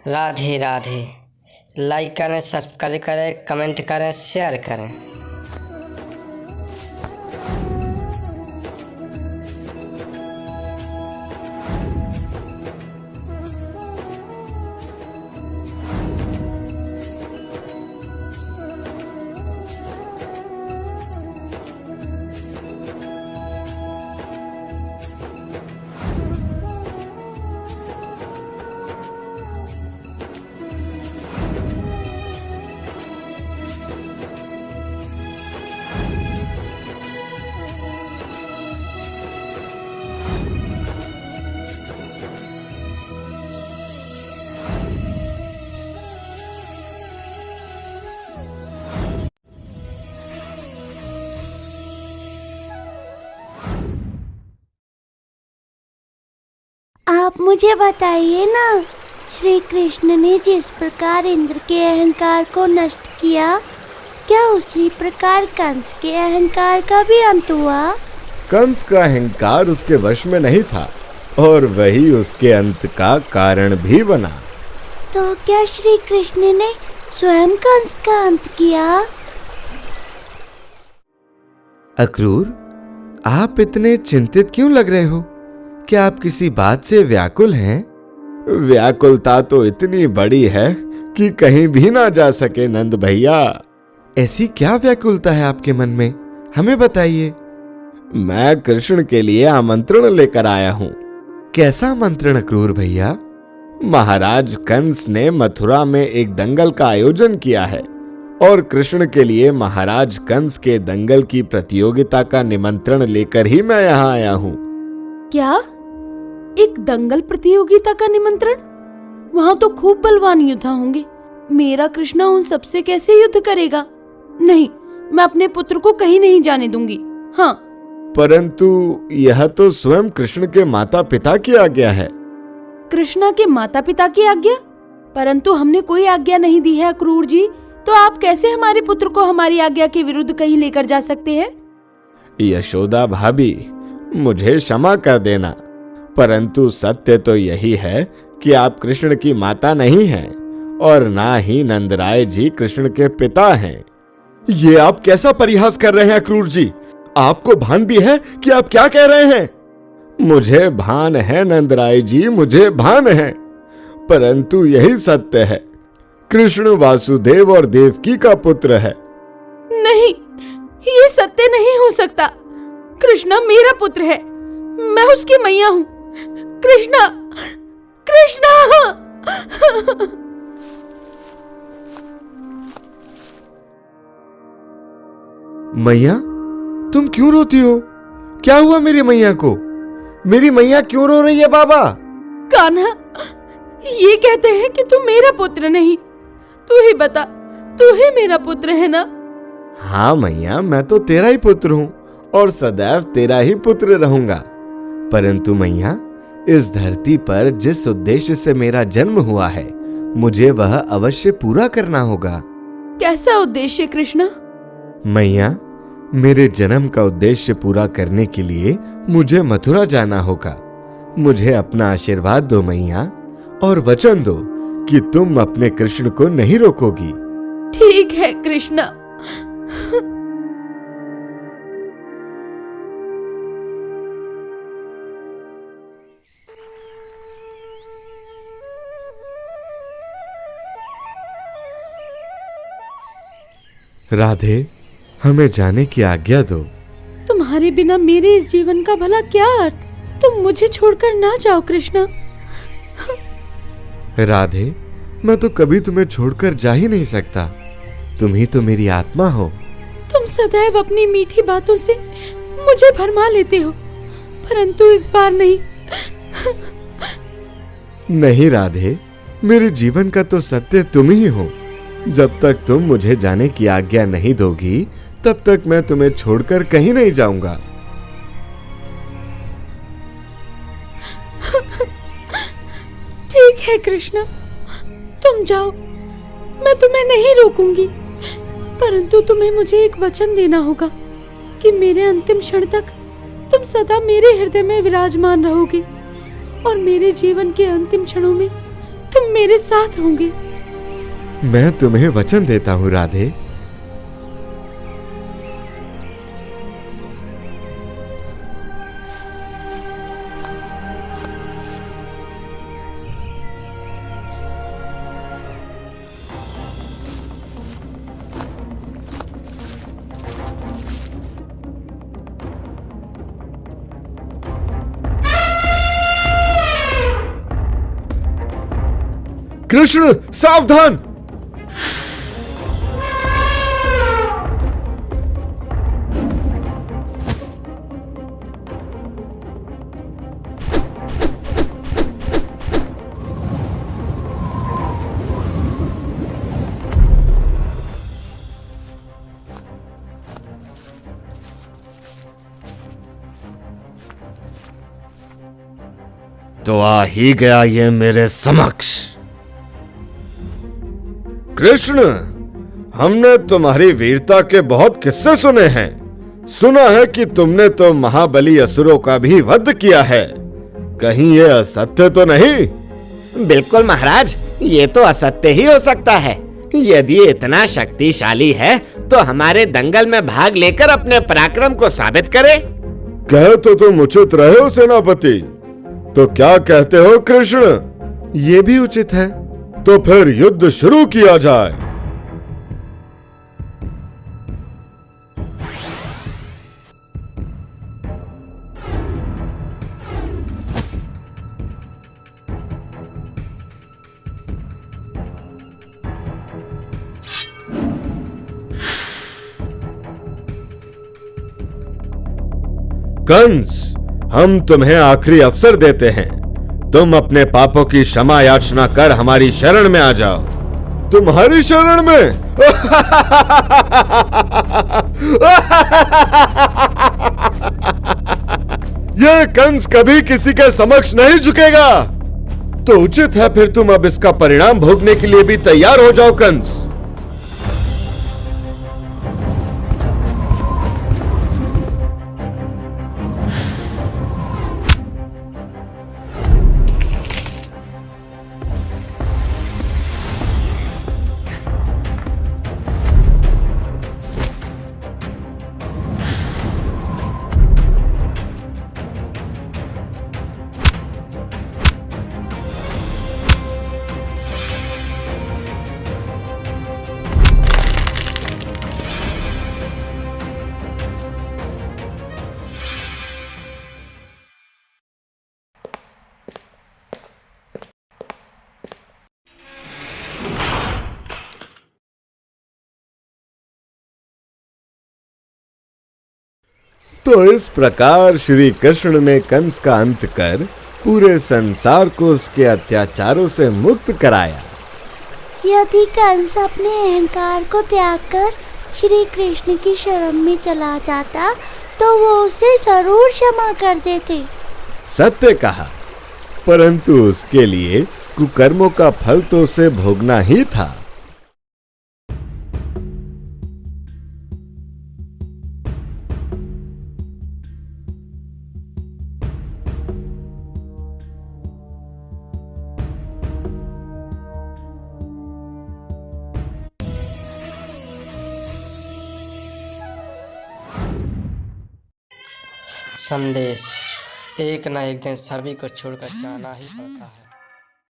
Radhe Radhe. Like करें, subscribe करें, comment करें, शेयर करें। आप मुझे बताइए ना, श्री कृष्ण ने जिस प्रकार इंद्र के अहंकार को नष्ट किया, क्या उसी प्रकार कंस के अहंकार का भी अंत हुआ? कंस का अहंकार उसके वश में नहीं था और वही उसके अंत का कारण भी बना। तो क्या श्री कृष्ण ने स्वयं कंस का अंत किया? अक्रूर, आप इतने चिंतित क्यों लग रहे हो? क्या आप किसी बात से व्याकुल हैं? व्याकुलता तो इतनी बड़ी है कि कहीं भी ना जा सके नंद भैया। ऐसी क्या व्याकुलता है आपके मन में, हमें बताइए। मैं कृष्ण के लिए आमंत्रण लेकर आया हूँ। कैसा आमंत्रण अक्रूर भैया? महाराज कंस ने मथुरा में एक दंगल का आयोजन किया है और कृष्ण के लिए महाराज कंस के दंगल की प्रतियोगिता का निमंत्रण लेकर ही मैं यहाँ आया हूँ। क्या? एक दंगल प्रतियोगिता का निमंत्रण? वहाँ तो खूब बलवान योद्धा होंगे। मेरा कृष्णा उन सबसे कैसे युद्ध करेगा? नहीं, मैं अपने पुत्र को कहीं नहीं जाने दूंगी। हाँ, परंतु यह तो स्वयं कृष्ण के माता पिता की आज्ञा है। कृष्णा के माता पिता की आज्ञा? परंतु हमने कोई आज्ञा नहीं दी है अक्रूर जी, तो आप कैसे हमारे पुत्र को हमारी आज्ञा के विरुद्ध कहीं लेकर जा सकते हैं? यशोदा भाभी, मुझे क्षमा कर देना, परंतु सत्य तो यही है कि आप कृष्ण की माता नहीं हैं और ना ही नंदराय जी कृष्ण के पिता हैं। ये आप कैसा परिहास कर रहे हैं अक्रूर जी? आपको भान भी है कि आप क्या कह रहे हैं? मुझे भान है नंदराय जी, मुझे भान है, परंतु यही सत्य है। कृष्ण वासुदेव और देवकी का पुत्र है। नहीं, ये सत्य नहीं हो सकता। कृष्णा मेरा पुत्र है, मैं उसकी मैया हूँ। कृष्णा, कृष्णा! मैया, तुम क्यों रोती हो? क्या हुआ मेरी मैया को? मेरी मैया क्यों रो रही है बाबा? कान्हा, ये कहते हैं कि तू मेरा पुत्र नहीं। तू ही बता, तू ही मेरा पुत्र है ना? हाँ मैया, मैं तो तेरा ही पुत्र हूँ और सदैव तेरा ही पुत्र रहूंगा। परंतु मैया, इस धरती पर जिस उद्देश्य से मेरा जन्म हुआ है, मुझे वह अवश्य पूरा करना होगा। कैसा उद्देश्य कृष्णा? मैया, मेरे जन्म का उद्देश्य पूरा करने के लिए मुझे मथुरा जाना होगा। मुझे अपना आशीर्वाद दो मैया और वचन दो कि तुम अपने कृष्ण को नहीं रोकोगी। ठीक है कृष्णा। राधे, हमें जाने की आज्ञा दो। तुम्हारे बिना मेरे इस जीवन का भला क्या अर्थ? तुम मुझे छोड़कर ना जाओ कृष्णा। राधे, मैं तो कभी तुम्हें छोड़कर जा ही नहीं सकता। तुम ही तो मेरी आत्मा हो। तुम सदैव अपनी मीठी बातों से मुझे भरमा लेते हो, परंतु इस बार नहीं। नहीं राधे, मेरे जीवन का तो सत्य तुम ही हो। जब तक तुम मुझे जाने की आज्ञा नहीं दोगी, तब तक मैं तुम्हें छोड़कर कहीं नहीं जाऊंगा। ठीक है कृष्णा, तुम जाओ, मैं तुम्हें नहीं रोकूंगी, परंतु तुम्हें मुझे एक वचन देना होगा कि मेरे अंतिम क्षण तक तुम सदा मेरे हृदय में विराजमान रहोगे और मेरे जीवन के अंतिम क्षणों में तुम मेरे साथ होंगे। मैं तुम्हें वचन देता हूं राधे। कृष्ण सावधान। तो आ ही गया ये मेरे समक्ष। कृष्ण, हमने तुम्हारी वीरता के बहुत किस्से सुने हैं। सुना है कि तुमने तो महाबली असुरों का भी वध किया है। कहीं ये असत्य तो नहीं? बिल्कुल महाराज, ये तो असत्य ही हो सकता है। यदि ये इतना शक्तिशाली है तो हमारे दंगल में भाग लेकर अपने पराक्रम को साबित करे। कह तो तुम उचित रहे हो सेनापति। तो क्या कहते हो कृष्ण? ये भी उचित है। तो फिर युद्ध शुरू किया जाए। कंस, हम तुम्हें आखिरी अवसर देते हैं। तुम अपने पापों की क्षमा याचना कर हमारी शरण में आ जाओ। तुम्हारी शरण में? यह कंस कभी किसी के समक्ष नहीं झुकेगा। तो उचित है फिर तुम अब इसका परिणाम भोगने के लिए भी तैयार हो जाओ कंस। तो इस प्रकार श्री कृष्ण ने कंस का अंत कर पूरे संसार को उसके अत्याचारों से मुक्त कराया। यदि कंस अपने अहंकार को त्याग कर श्री कृष्ण की शरण में चला जाता तो वो उसे जरूर क्षमा कर देते। सत्य कहा, परंतु उसके लिए कुकर्मों का फल तो उसे भोगना ही था। संदेश, एक ना एक दिन सभी को छोड़कर जाना ही पड़ता है।